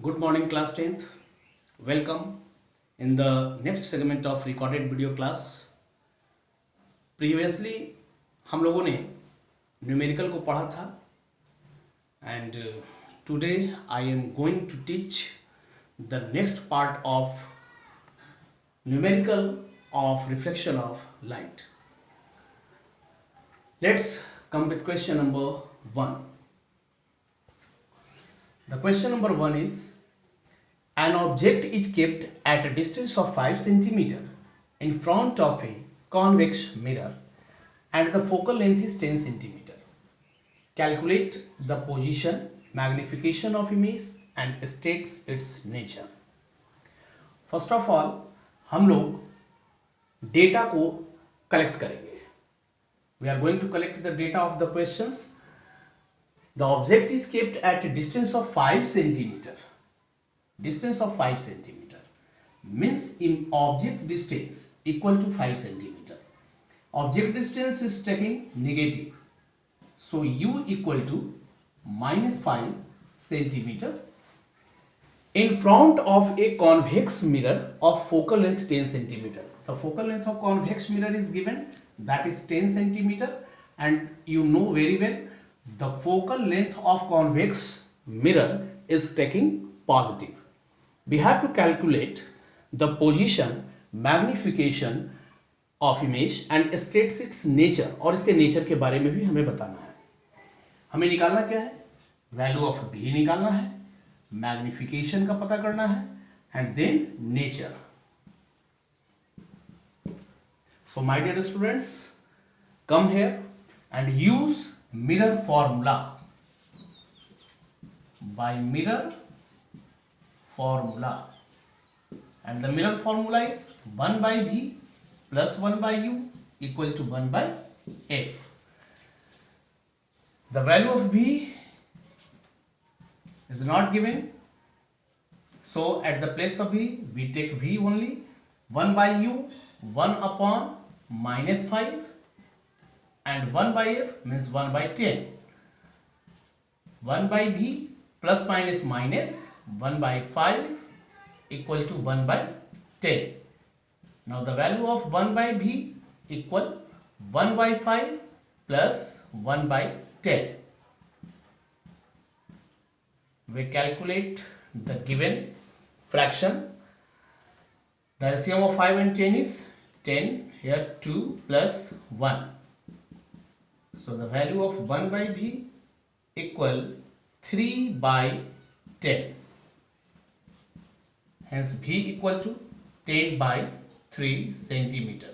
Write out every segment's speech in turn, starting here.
Good morning, class 10th. Welcome in the next segment of recorded video class. Previously हम लोगों ने numerical को पढ़ा था and today I am going to teach the next part of numerical of reflection of light. Let's come with question number 1. The question number 1 is, an object is kept at a distance of 5 cm in front of a convex mirror and the focal length is 10 cm. Calculate the position, magnification of image and states its nature. First of all, हम लोग data को collect करेंगे. We are going to collect the data of the questions. The object is kept at a distance of 5 cm. Distance of 5 cm means in object distance equal to 5 cm. Object distance is taking negative. So u equal to minus 5 cm in front of a convex mirror of focal length 10 cm. The focal length of convex mirror is given, that is 10 cm, and you know very well the focal length of convex mirror is taking positive. We have to calculate the position, magnification of image and states its nature. और इसके nature के बारे में भी हमें बताना है. हमें निकालना क्या है? वैल्यू ऑफ v निकालना है, मैग्निफिकेशन का पता करना है and then nature. So my dear students, come here and use mirror formula. By mirror formula, and the mirror formula is 1 by v plus 1 by u equal to 1 by f. The value of v is not given, so at the place of v we take v only. 1 by u 1 upon minus 5 and 1 by f means 1 by 10. 1 by v plus minus minus 1 by 5 equal to 1 by 10. Now the value of 1 by v equal 1 by 5 plus 1 by 10. We calculate the given fraction. The LCM of 5 and 10 is 10. Here 2 plus 1. So the value of 1 by v equal 3 by 10. Hence v equal to 10 by 3 centimeter.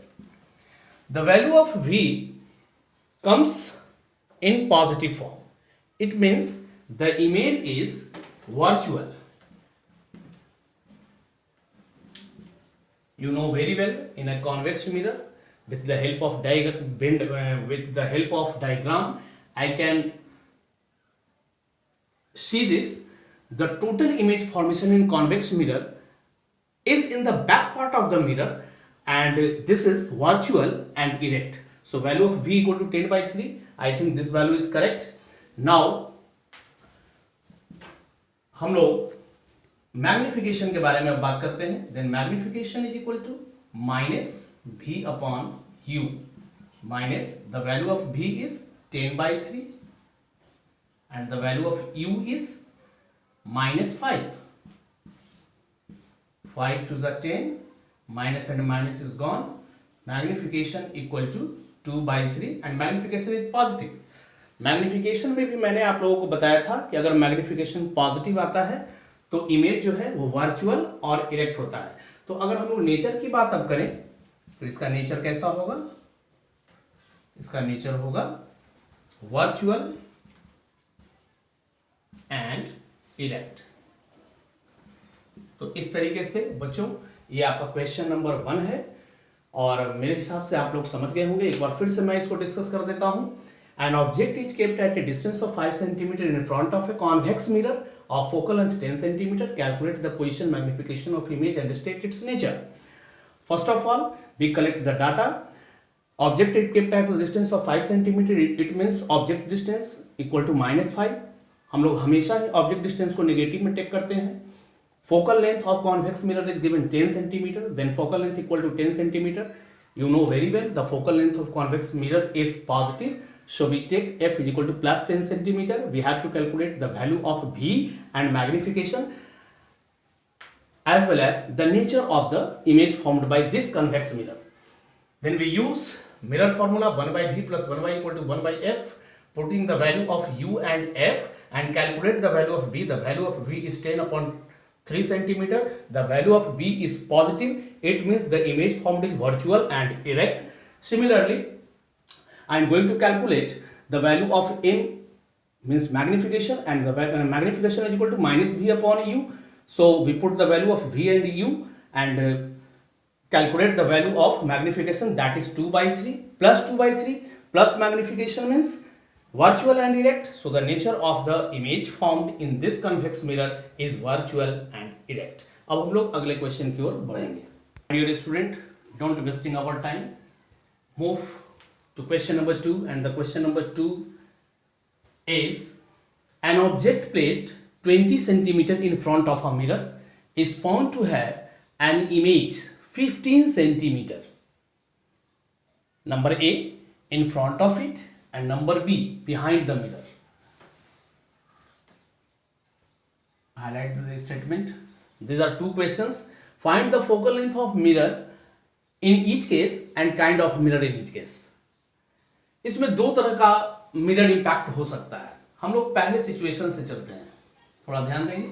The value of v comes in positive form. It means the image is virtual. You know very well, in a convex mirror, with the help of diagram, I can see this. The total image formation in convex mirror is in the back part of the mirror, and this is virtual and erect. So value of v equal to 10 by 3. I think this value is correct. Now हम लोग magnification के बारे में बात करते हैं. Then magnification is equal to minus v upon u minus the value of v is 10 by 3 and the value of u is minus 5. 5 to the 10, minus and minus is gone. Magnification equal to 2 by 3 and magnification is positive. Magnification में भी मैंने आप लोगों को बताया था कि अगर मैग्निफिकेशन पॉजिटिव आता है तो इमेज जो है वो वर्चुअल और इरेक्ट होता है. तो अगर हम लोग नेचर की बात अब करें तो इसका नेचर कैसा होगा? इसका नेचर होगा वर्चुअल एंड इरेक्ट. तो इस तरीके से बच्चों ये आपका क्वेश्चन नंबर 1 है और मेरे हिसाब से आप लोग समझ गए होंगे. एक बार फिर से मैं इसको डिस्कस कर देता हूं. An object is kept at a distance of 5 cm in front of a convex mirror of focal length 10 cm. Calculate the position, magnification of image and state its nature. First of all, we collect the data. Object is kept at a distance of 5 cm. It means object distance equal to minus 5. हम लोग हमेशा ही object distance को negative में take करते हैं. focal length of convex mirror is given 10 centimeter, then focal length equal to 10 centimeter. You know very well the focal length of convex mirror is positive, so we take f is equal to plus 10 centimeter. We have to calculate the value of v and magnification as well as the nature of the image formed by this convex mirror. Then we use mirror formula 1 by v plus 1 by equal to 1 by f, putting the value of u and f and calculate the value of v. The value of v is 10 upon 3 centimeter. The value of v is positive. It means the image formed is virtual and erect. Similarly, I am going to calculate the value of m means magnification, and the magnification is equal to minus v upon u. So we put the value of v and u and calculate the value of magnification, that is 2 by 3 plus 2 by 3 plus magnification means virtual and erect. So the nature of the image formed in this convex mirror is virtual and erect. अब हम लोग अगले question की ओर बढ़ेंगे. Dear student, don't wasting our time. Move to question number 2, and the question number 2 is an object placed 20 centimeter in front of a mirror is found to have an image 15 centimeter. Number A in front of it and number B behind the mirror. Highlight the statement. These are two questions. Find the focal length of mirror in each case and kind of mirror in each case. इसमें दो तरह का mirror impact हो सकता है. हम लोग पहले सिचुएशन से चलते हैं, थोड़ा ध्यान देंगे.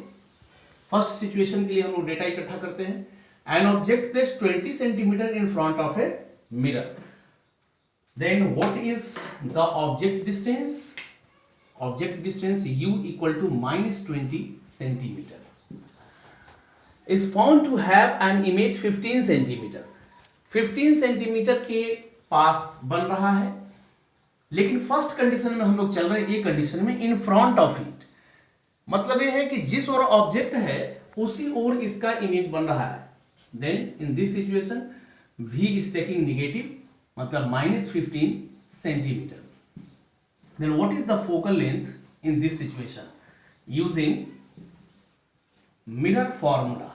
फर्स्ट सिचुएशन के लिए हम लोग डेटा इकट्ठा करते हैं. An object placed 20 centimeter in front of a mirror. Then what is the object distance? Object distance u equal to minus 20 centimeter is found to have an image 15 centimeter. 15 centimeter के पास बन रहा है, लेकिन first condition में हम लोग चल रहे हैं, एक कंडीशन में इन फ्रंट ऑफ इट. मतलब ये है कि जिस ओर ऑब्जेक्ट है उसी ओर इसका इमेज बन रहा है. Then in this situation v is taking negative, मतलब minus 15 centimeter. Then what is the focal length in this situation? Using mirror formula.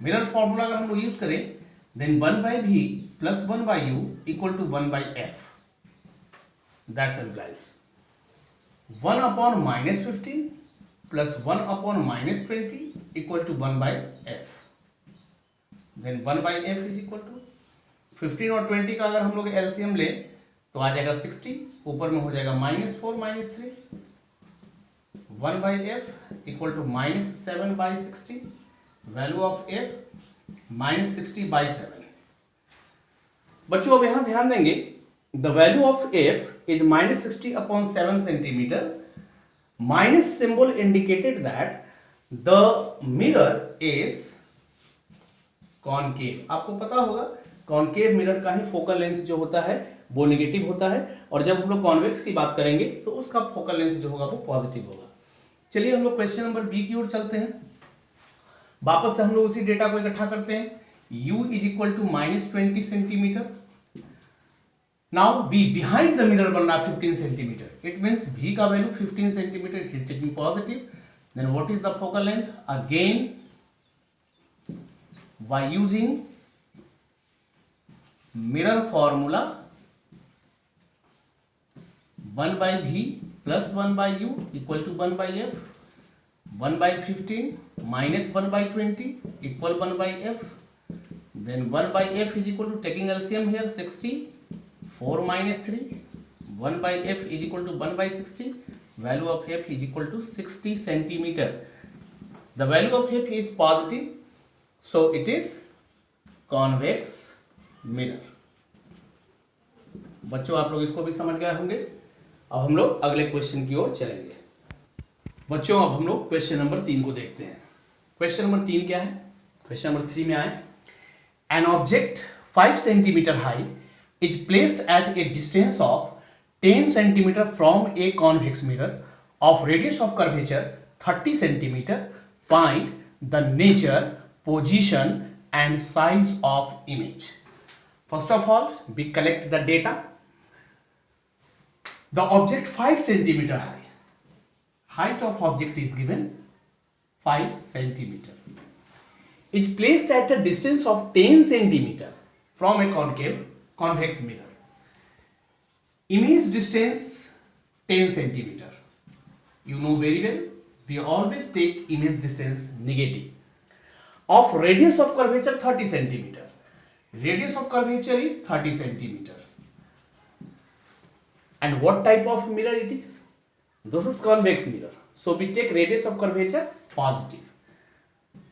Mirror formula अगर हम लोग यूज करें, then 1 by v plus 1 by u equal to 1 by f. That implies 1 upon minus 15 plus 1 upon minus 20 equal to 1 by f. Then 1 by f is equal to 15 और 20 का अगर हम लोग LCM ले तो आ जाएगा 60, ऊपर में हो जाएगा minus 4 minus 3. 1 by f equal to minus 7 by 60. Value of f minus 60 by 7. बच्चों अब यहाँ ध्यान देंगे, the value of f is minus 60 upon 7 centimeter. Minus symbol indicated that the mirror is concave. आपको पता होगा कॉन्केव मिरर का ही focal length जो होता है वो नेगेटिव होता है, और जब हम लोग कॉन्वेक्स की बात करेंगे तो उसका फोकल लेंथ जो होगा वो पॉजिटिव होगा. चलिए हम लोग क्वेश्चन नंबर बी की ओर चलते हैं. वापस से हम लोग उसी डेटा को इकट्ठा करते हैं. u is equal to minus 20 centimetre. Now b behind the mirror बन रहा है 15 सेंटीमीटर. इट मींस v का value 15 centimetre, it is taking positive. Then what is the focal length? Again by using mirror formula 1 by v plus 1 by u equal to 1 by f. 1 by 15 minus 1 by 20 equal 1 by f. Then 1 by f is equal to, taking LCM here, 60. 4 minus 3, 1 by f is equal to 1 by 60. Value of f is equal to 60 centimeter. The value of f is positive, so it is convex mirror. बच्चों आप लोग इसको भी समझ गए होंगे. अब हम लोग अगले क्वेश्चन की ओर चलेंगे. बच्चों अब हम लोग क्वेश्चन नंबर 3 को देखते हैं. क्वेश्चन नंबर 3 क्या है? क्वेश्चन नंबर 3 में आए, an object 5 centimeter high is placed at a distance of 10 centimeter from a convex mirror of radius of curvature 30 centimeter. Find the nature, position and size of image. First of all, we collect the data. The object 5 centimeter high. height of object is given 5 centimeter. It's placed at a distance of 10 centimeter from a convex mirror. Image distance 10 centimeter. You know very well, we always take image distance negative. Of radius of curvature 30 centimeter. Radius of curvature is 30 centimeter. And what type of mirror it is? This is convex mirror. So we take radius of curvature positive.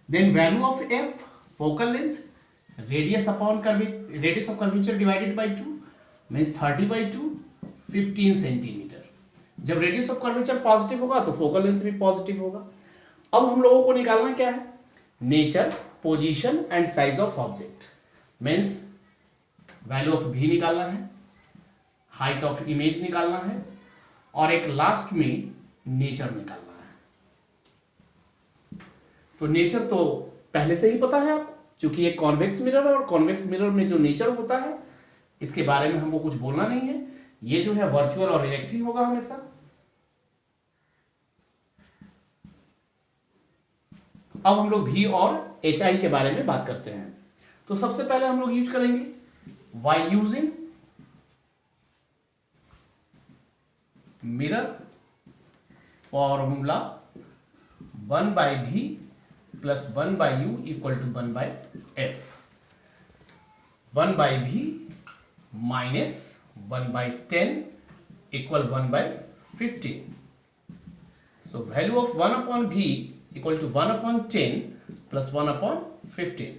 Then value of f, focal length, radius of curvature divided by 2 means 30 by 2, 15 centimetre. जब radius of curvature positive होगा तो focal length भी positive होगा. अब हम लोगों को निकालना क्या है? Nature, position and size of object. Means value of v निकालना है, हाइट ऑफ इमेज निकालना है और एक लास्ट में नेचर निकालना है. तो नेचर तो पहले से ही पता है आपको, क्योंकि ये कॉन्वेक्स मिरर है और कॉन्वेक्स मिरर में जो नेचर होता है इसके बारे में हमको कुछ बोलना नहीं है. ये जो है वर्चुअल और रिएक्टिव होगा हमेशा. अब हम लोग v और hi के बारे में बात करते हैं. तो सबसे पहले हम लोग यूज करेंगे by using mirror formula 1/v plus 1/u equal to 1/f. 1/v minus 1/10 equal 1/15. So value of 1/v equal to 1/10 plus 1/15.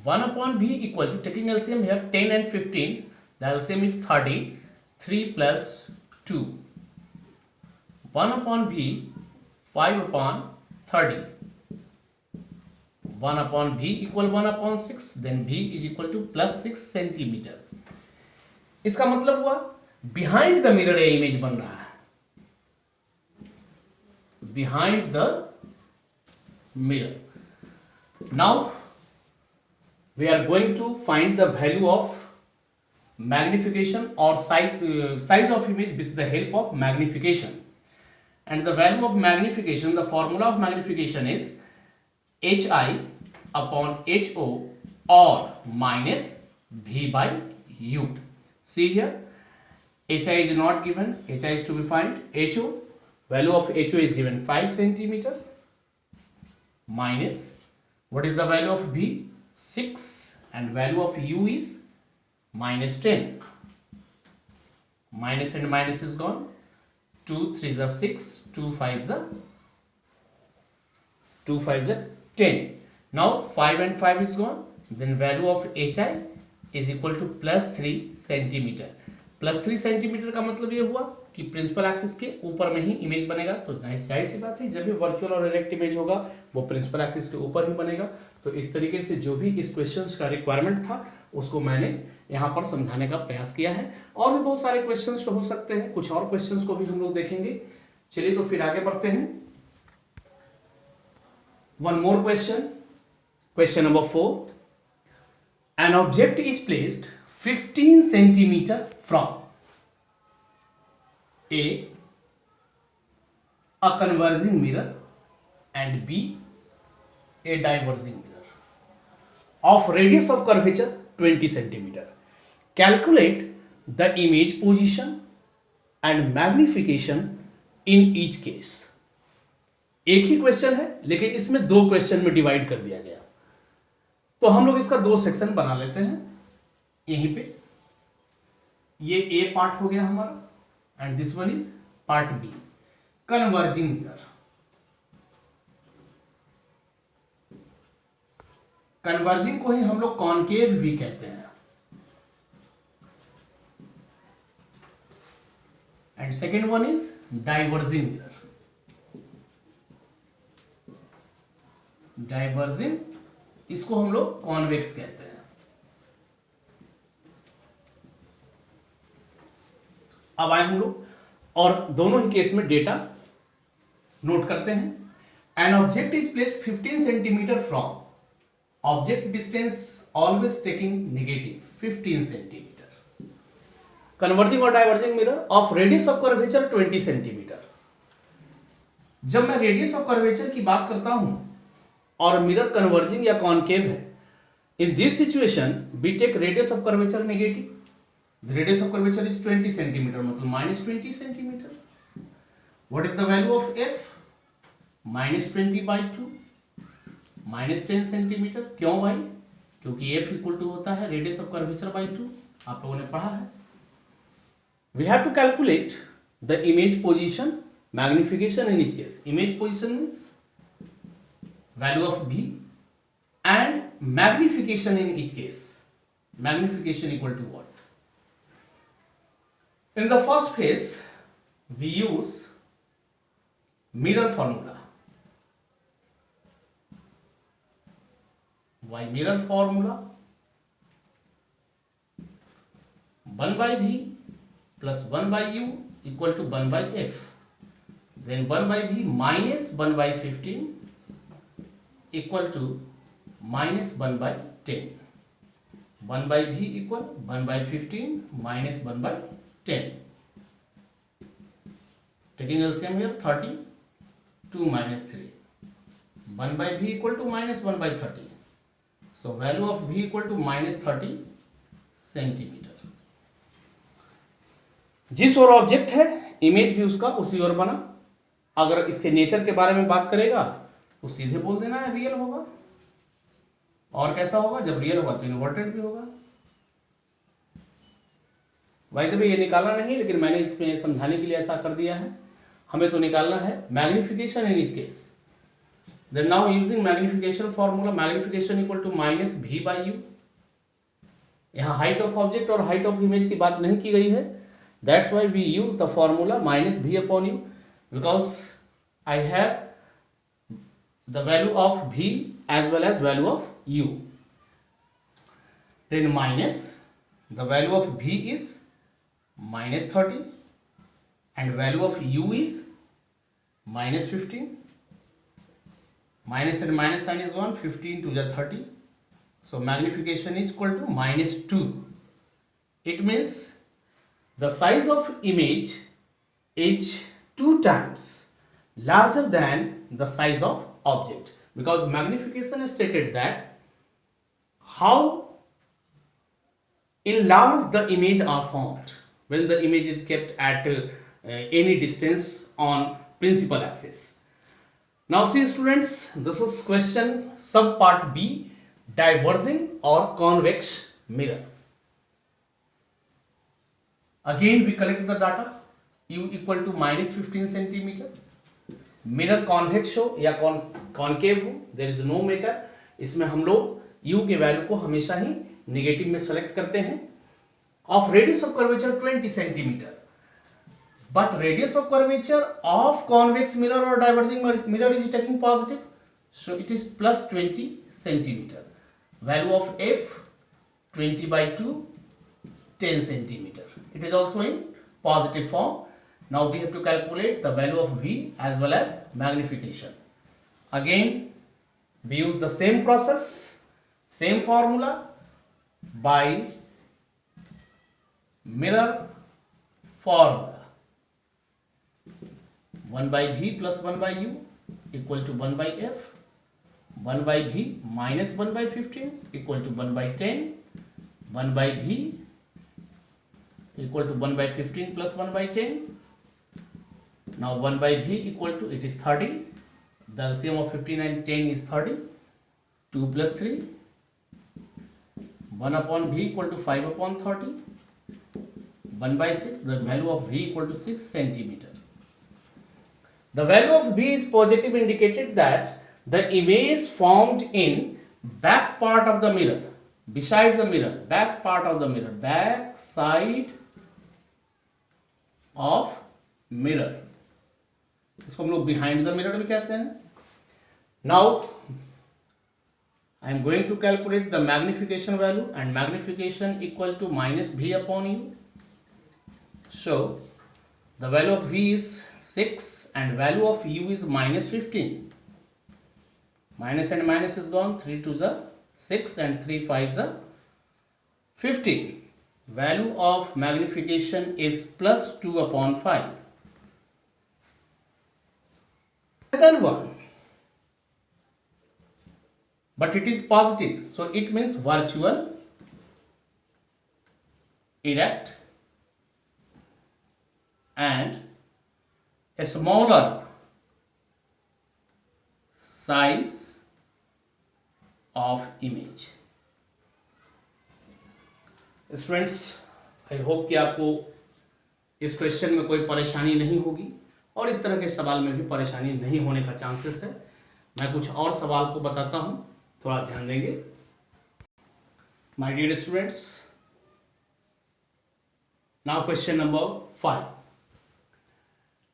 1/v equal to, taking LCM here, 10 and 15, the LCM is 30, 3 plus 2. 1/v 5/30. 1/v equal 1/6, then v is equal to plus 6 centimeter. इसका मतलब हुआ behind the mirror ये image बन रहा है. Behind the mirror. Now we are going to find the value of magnification और size of image with the help of magnification. And the value of magnification, the formula of magnification is hi/ho or minus v/u. See here, hi is not given, hi is to be found. Ho, value of ho is given 5 centimeter minus, what is the value of v? 6, and value of u is minus 10. Minus and minus is gone. 2 3s are 6, 2 5s are 10. Now 5 and 5 is gone. Then value of hi is equal to plus 3 centimetre. Plus 3 centimetre का मतलब ये हुआ कि principal axis के ऊपर में ही image बनेगा. तो जाहिर सी बात है, जब भी वर्चुअल और डायरेक्ट इमेज होगा वो प्रिंसिपल एक्सिस के ऊपर ही बनेगा. तो इस तरीके से जो भी इस क्वेश्चंस का रिक्वायरमेंट था उसको मैंने यहाँ पर समझाने का प्रयास किया है. और भी बहुत सारे क्वेश्चंस हो सकते हैं, कुछ और क्वेश्चंस को भी हम लोग देखेंगे. चलिए तो फिर आगे बढ़ते हैं. One more question, question number 4. An object is placed 15 centimeter from A converging mirror and B a diverging mirror of radius of curvature 20 centimeter. Calculate the image position and magnification in each case. एक ही question है लेकिन इसमें दो question में divide कर दिया गया. तो हम लोग इसका दो सेक्शन बना लेते हैं. यहीं पे ये ए पार्ट हो गया हमारा and this one is part B, converging mirror. Converging को ही हम लोग कॉनकेव भी कहते हैं. And second one is diverging mirror. Diverging, इसको हम लोग कॉन्वेक्स कहते हैं. अब आए हम लोग और दोनों ही केस में डेटा नोट करते हैं. An object is placed 15 centimetre from, object distance always taking negative 15 centimetre. Converging और diverging mirror of radius of curvature 20 centimetre. जब मैं रेडियस ऑफ कर्वेचर की बात करता हूं और मिरर कन्वर्जिंग या कॉनकेव है, in this situation we take radius of curvature negative. The radius of curvature is 20 centimeter, मतलब minus 20 centimeter. What is the value of f? Minus 20 by 2, minus 10 centimeter. क्यों भाई? क्योंकि f इक्वल टू होता है radius of curvature by 2. आप लोगों ने पढ़ा है. We have to calculate the image position, magnification in each case. Image position means value of v and magnification in each case. Magnification equal to what? In the first phase, we use mirror formula. Why mirror formula? 1 by v plus 1 by u equal to 1 by f. Then 1 by v minus 1 by 15 equal to minus 1 by 10. 1 by v equal 1 by 15 minus 1 by 10. Taking LCM here, 30, 2 minus 3. 1 by v equal to minus 1 by 30. So value of v equal to minus 30 centimetre. जिस ओर object है image भी उसका उसी ओर बना. अगर इसके nature के बारे में बात करेगा तो सीधे बोल देना है रियल होगा. और कैसा होगा? जब रियल होगा तो इन्वर्टेड भी होगा. भाई तो ये निकालना नहीं, लेकिन मैंने इसमें समझाने के लिए ऐसा कर दिया है. हमें तो निकालना है magnification in each case. Then now using magnification formula, magnification equal to minus v by u. यहाँ हाइट ऑफ ऑब्जेक्ट और हाइट ऑफ इमेज की बात नहीं की गई है. That's why we use the formula minus v upon u, because I have the value of v as well as value of u. Then minus the value of v is minus 30 and value of u is minus 15. Minus and minus sign is 1, 15 to the 30. So magnification is equal to minus 2. It means the size of image is 2 times larger than the size of object, because magnification stated that how enlarged the image are formed when the image is kept at any distance on principal axis. Now see students, this is question sub part B, diverging or convex mirror. Again we collect the data. U equal to minus 15 centimeter. Mirror convex हो या concave हो, there is no matter. इसमें हम लोग U के value को हमेशा ही negative में सेलेक्ट करते हैं. Of radius of curvature 20 centimeter, but radius of curvature of convex mirror or diverging mirror is taking positive, so it is plus 20 centimeter. Value of f 20 by 2, 10 centimeter. It is also in positive form. Now we have to calculate the value of v as well as magnification. Again we use the same process, same formula by mirror formula. 1 by v plus 1 by u equal to 1 by f. 1 by v minus 1 by 15 equal to 1 by 10. 1 by v equal to 1 by 15 plus 1 by 10. Now 1 by v equal to, it is 30. The LCM of 15 and 10 is 30. 2 plus 3. 1 upon v equal to 5 upon 30. 1 by 6, the value of v equal to 6 centimeter. The value of v is positive, indicated that the image formed in back part of the mirror, beside the mirror, back part of the mirror, back side of mirror, इसको हम लोग behind the mirror भी कहते हैं. Now I am going to calculate the magnification value, and magnification equal to minus v upon u. So the value of v is 6 and value of u is minus 15. Minus and minus is gone. 3 2s are 6 and 3 5s are 15. Value of magnification is plus 2 upon 5. than 1, but it is positive, so it means virtual, erect, and a smaller size of image. Students, I hope कि आपको इस question में कोई परेशानी नहीं होगी और इस तरह के सवाल में भी परेशानी नहीं होने का चांसेस है। मैं कुछ और सवाल को बताता हूं, थोड़ा ध्यान देंगे। My dear students, now question number 5।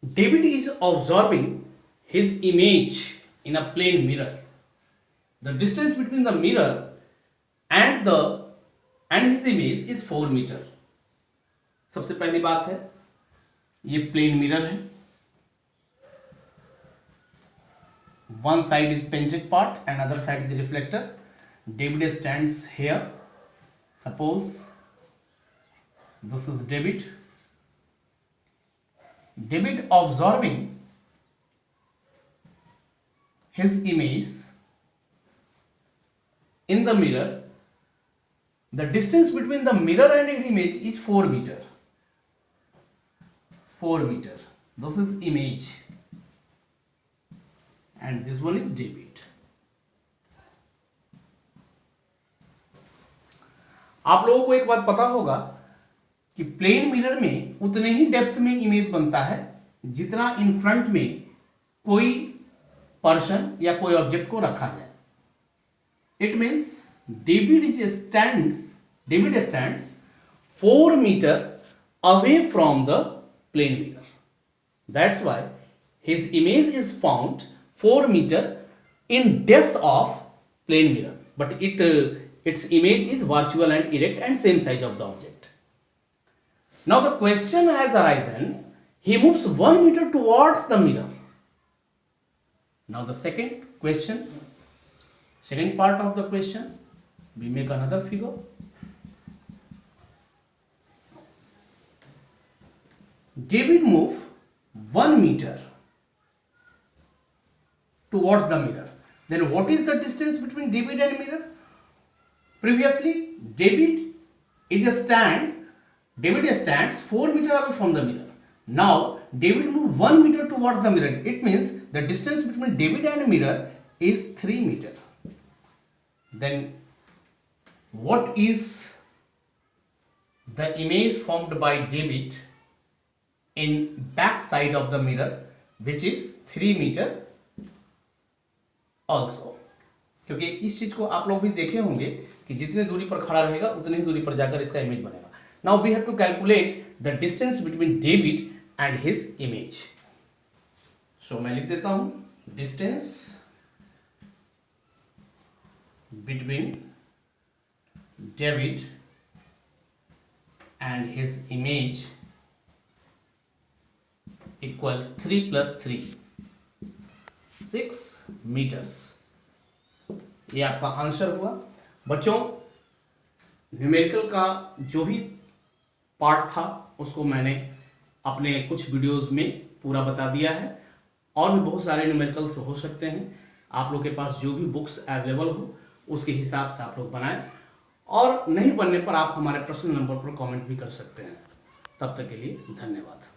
David is observing his image in a plane mirror. The distance between the mirror and his image is 4 मीटर। सबसे पहली बात है, ये प्लेन मिरर है। One side is painted part and other side is the reflector. David stands here. Suppose this is David. David observing his image in the mirror. The distance between the mirror and its image is 4 meter. 4 meter. This is image and this one is David. आप लोगों को एक बात पता होगा कि plane mirror में उतने ही डेप्थ में इमेज बनता है जितना इन फ्रंट में कोई पर्सन या कोई ऑब्जेक्ट को रखा जाए। It means David stands 4 meter away from the plane mirror. That's why his image is found 4 meter in depth of plane mirror, but its image is virtual and erect and same size of the object. Now the question has arisen, he moves 1 meter towards the mirror. Now the second part of the question, we make another figure. David moved 1 meter towards the mirror. Then what is the distance between David and mirror? Previously, David stands 4 meter away from the mirror. Now, David moved 1 meter towards the mirror. It means the distance between David and mirror is 3 meter. Then what is the image formed by David in back side of the mirror, which is 3 meter also? क्योंकि इस चीज को आप लोग भी देखे होंगे कि जितने दूरी पर खड़ा रहेगा उतनी ही दूरी पर जाकर इसका इमेज बनेगा। Now we have to calculate the distance between David and his image. So मैं लिख देता हूं, distance between David and his image equal 3 plus 3, 6 meters. ये आपका आंसर हुआ। बच्चों, न्यूमेरिकल का जो भी पार्ट था उसको मैंने अपने कुछ वीडियोस में पूरा बता दिया है और भी बहुत सारे न्यूमेरिकल्स हो सकते हैं। आप लोग के पास जो भी बुक्स अवेलेबल हो उसके हिसाब से आप लोग बनाएं और नहीं बनने पर आप हमारे पर्सनल नंबर पर कमेंट भी कर सकते हैं। तब तक के लिए धन्यवाद।